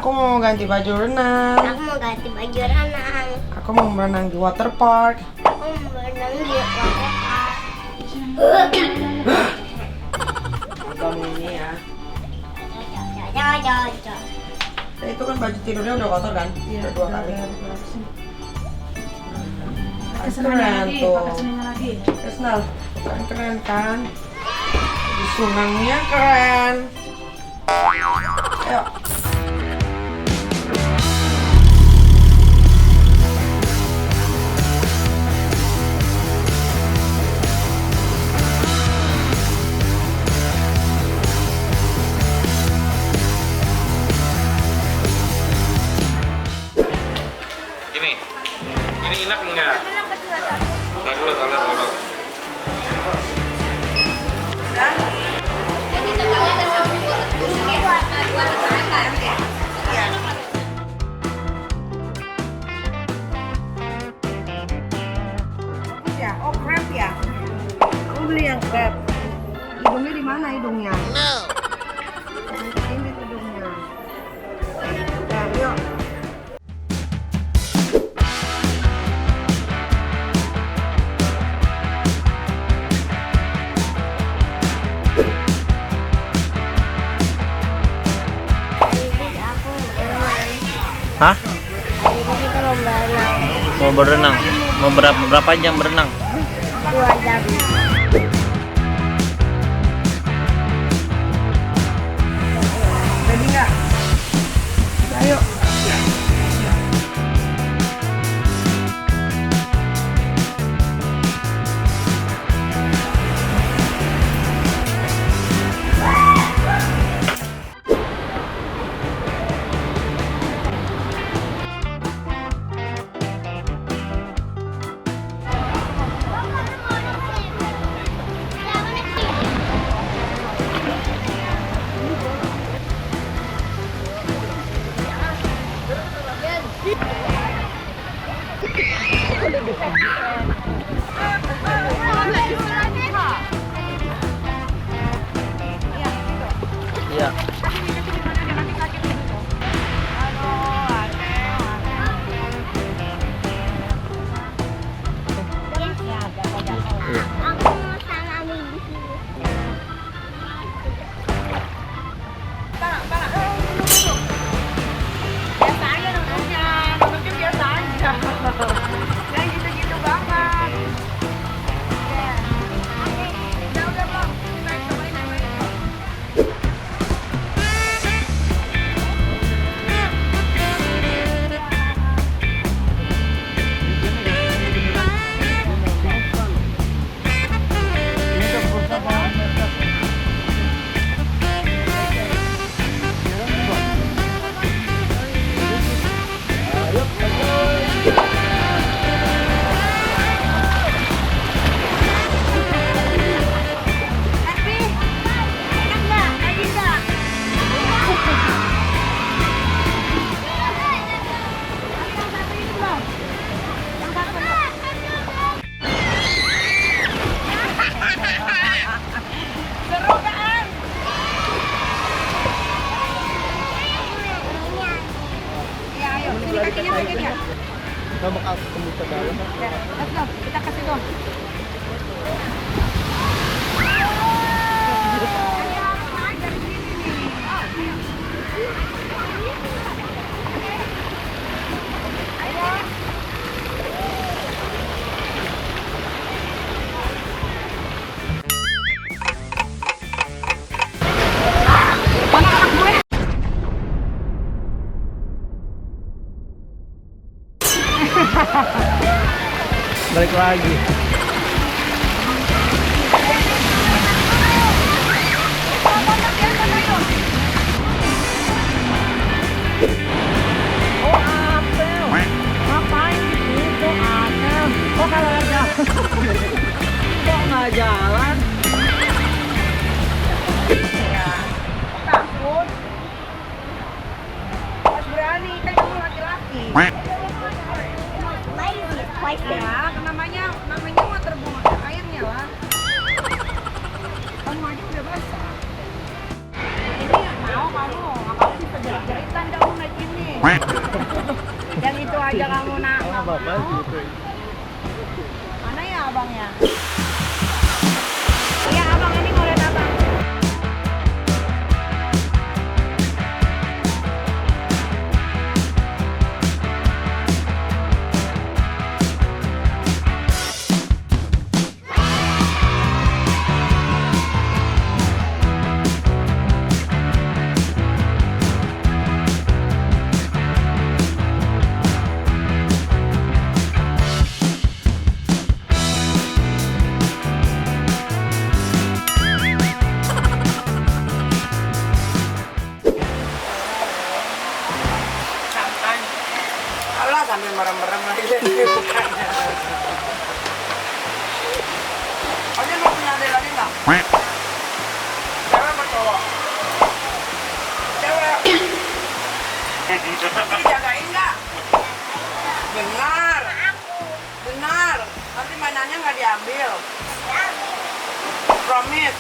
Aku mau ganti baju renang. Aku mau ganti baju renang. Aku mau berenang di water park. Aku mau berenang di water park. Kamu ini ya. Jangan. Nah, itu kan baju tidurnya udah kotor kan? Iya, Udah 2 kali. Keren tuh. Kesnal, keren kan? Di sunangnya keren. Ayo. Ini enak enggak? Nggak dulu, tolong. Ya, oh crab ya? Kamu beli yang crab. Hidungnya di mana hidungnya? Ini hidungnya. Nah, yuk. Hah? Jadi kita mau berenang Mau berenang? Mau berapa jam berenang? 2 jam. Jadi nggak? Ayo. Iya. Aku mau sama Ami di sini. Biasa aja duduknya biasa aja. Jangan gitu-gitu banget. Udah belum? Naik, cobain naik. Kita bakal ketemu ke dalam. Let's go, kita kasih dong. Balik lagi. Oh, apel. Ngapain di situ, apel? Kok kalau ada? Kok nggak jalan? Ya, takut. Harus berani, kan kamu laki-laki. Ya, namanya mah terbuang airnya lah. Kamu aja udah basah. Ini mau kamu bisa jerit-jeritan kamu naik Yang itu aja kamu nak. Oh, bapak gitu. Mana ya abangnya? Iya abang ini ngeliat abang. Allah sambil merem-merem lagi bukanya. Oke mau punya adik lagi nggak? Cewek apa cowok? Cewek. Dijagain nggak? Benar. Benar. Nanti mainannya nggak diambil. Promise.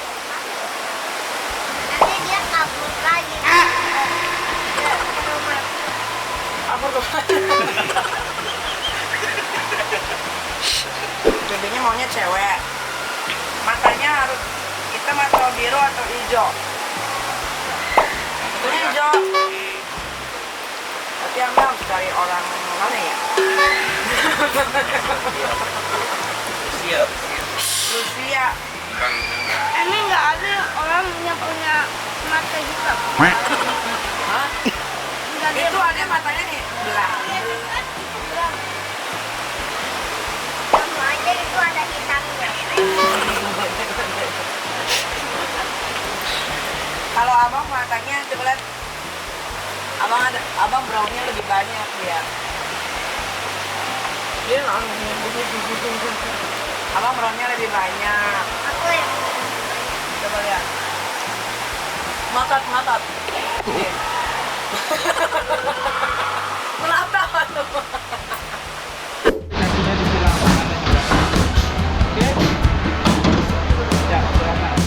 Nanti dia kabur lagi. Ke rumah. Aku tuh. Jadinya maunya cewek. Matanya harus hitam atau biru atau hijau. Ini hijau. Berarti Anda harus cari orang mana ya? Siap. Rusia. Emang nggak ada orang yang punya mata hitam. Hah? Itu ada matanya nih belah. Sama aja itu ada hitamnya. Kalau abang matanya coba lihat. Abang brownnya lebih banyak dia. Abang brownnya lebih banyak. Aku yang Coba lihat. Matot. Nih. Melata. Nantinya disilang makanan juga. Oke? Ya, silakan.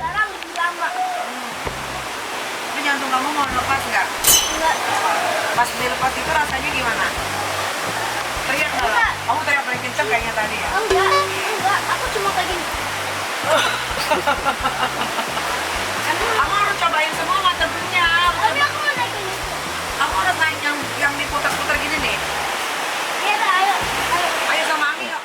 sekarang lebih lama. Ini jantung kamu mau lepas nggak? Enggak. Pas dilepas itu rasanya gimana? Teriak nggak? Enggak. Kamu teriak paling kenceng kayaknya tadi ya? Enggak. Aku cuma kayak gini. Kamu harus cobain semua waterproof-nya. Tapi aku mau naik ini. Kamu harus naik yang diputar-putar gini nih. Iya, ayo. Ayo sama Ami yuk.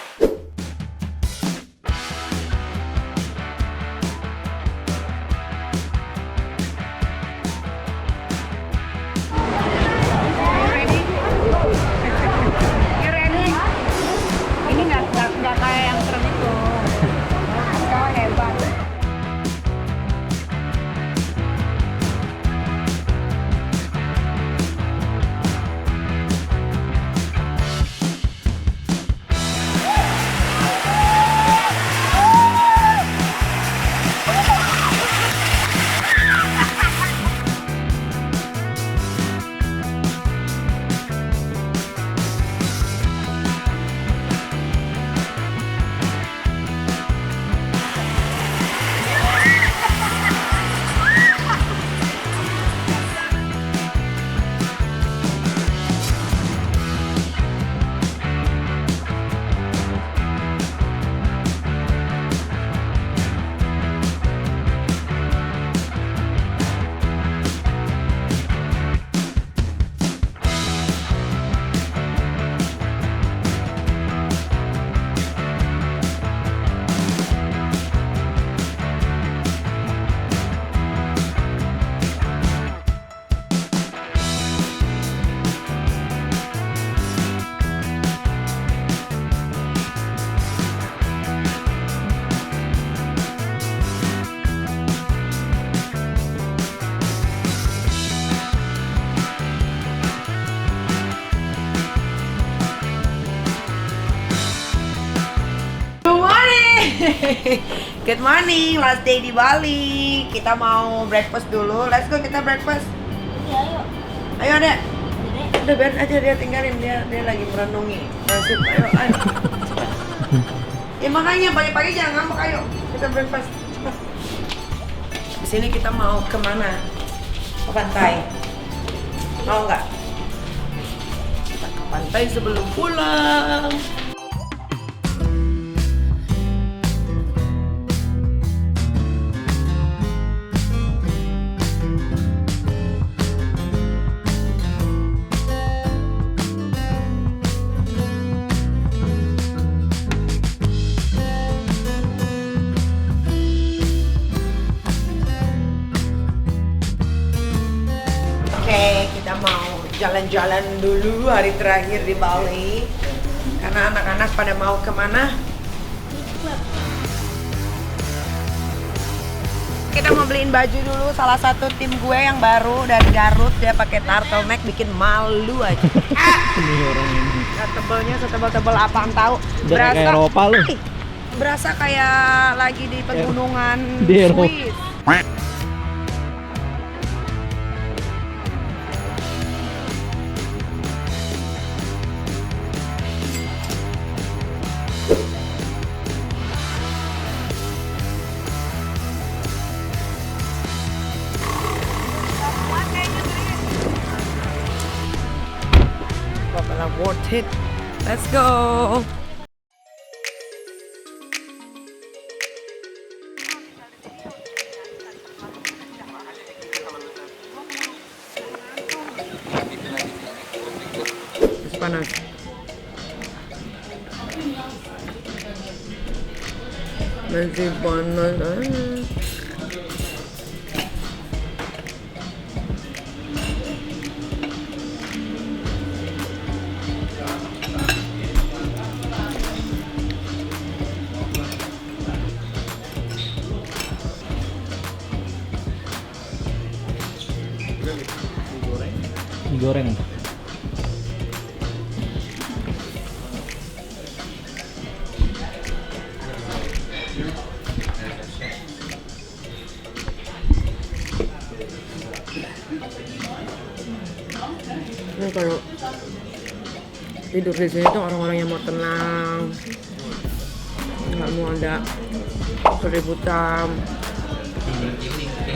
You ready? Ini nggak kayak yang serem itu. Kau hebat. Good morning, last day di Bali. Kita mau breakfast dulu. Let's go, kita breakfast. Ya, ayo. Ayo, Dek. Udah biarin aja dia tinggalin, dia lagi merenungi nasib. Ayo. Ya makanya pagi-pagi jangan ngambek, ayo. Kita breakfast. Cepat. Di sini kita mau kemana? Ke pantai. Mau nggak? Kita ke pantai sebelum pulang. Oke, kita mau jalan-jalan dulu hari terakhir di Bali. Karena anak-anak pada mau kemana? Kita mau beliin baju dulu. Salah satu tim gue yang baru dari Garut, dia pakai turtleneck, bikin malu aja. Ini orang ini. Nah, tebelnya setebal-tebal apaan tahu? Udah kayak Eropa lu. Berasa kayak lagi di pegunungan Di Eropa. Swiss. Worth it. Let's go. Masih panas. Masih panas. Digoreng. Nah, kalau tidur di sini tuh orang-orang yang mau tenang, nggak mau ada keributan,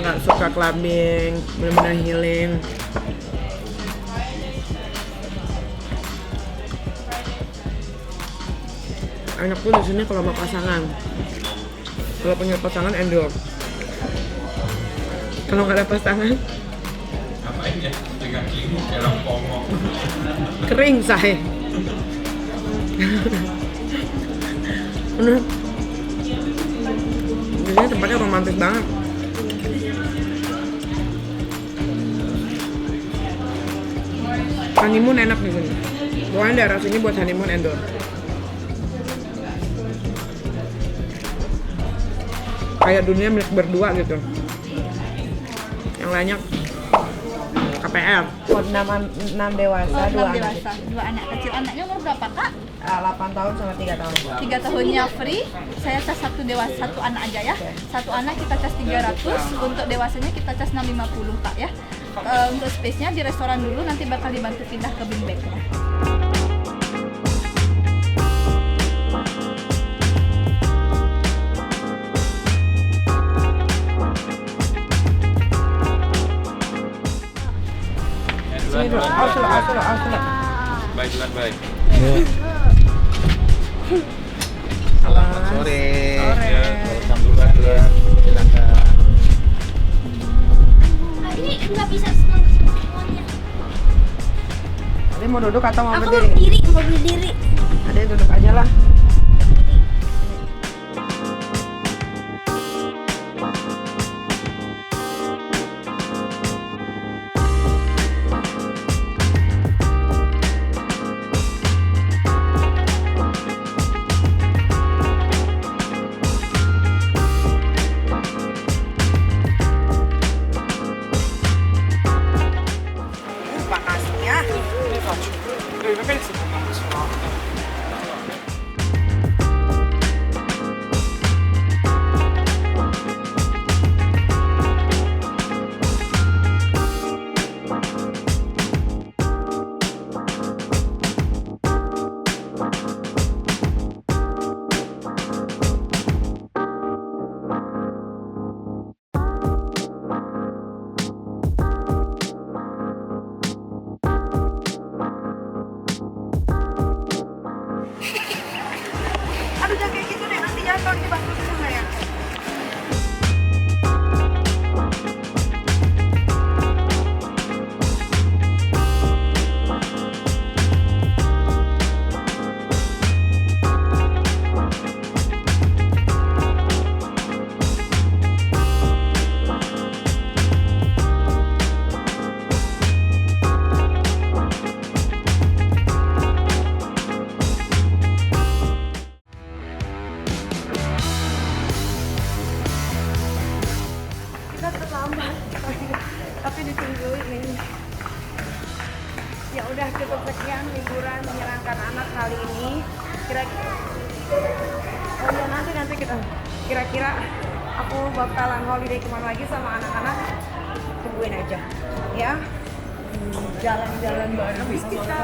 nggak suka clubbing, benar-benar healing. Enak tuh di sini kalau mau pasangan. Kalau punya pasangan endorse. Kalau nggak ada pasangan, Ngapain ya? Dengan ibu dalam pongong. kering say. Bener. Di sini tempatnya romantis banget. Honeymoon enak di sini. Pokoknya daerah sini buat honeymoon endorse. Kayak dunia milik berdua gitu. Yang lainnya KPR. Buat 6 dewasa, 2 anak. Dewasa, 2 anak kecil. Anaknya umur berapa, Kak? 8 tahun sama 3 tahun. 3 tahunnya free. Saya cas 1 dewasa, 1 anak aja ya. 1 anak kita cas 300, untuk dewasanya kita cas 650, Kak ya. Untuk space-nya di restoran dulu, nanti bakal dibantu pindah ke bin bag ya. Sini dulu, awas dulu. Baik, duluan, baik. Selamat Sore. Ya, Duluan. Silakan. Ini nggak bisa senang semuanya. Tadi mau duduk atau mau Aku mau berdiri? berdiri. Ada duduk aja lah. Panasnya. Ya udah cukup sekian liburan menyenangkan anak kali ini. Kira-kira oh ya nanti kita kira-kira aku bakalan holiday kemana lagi sama anak-anak, tungguin aja ya. Jalan-jalan bareng kita.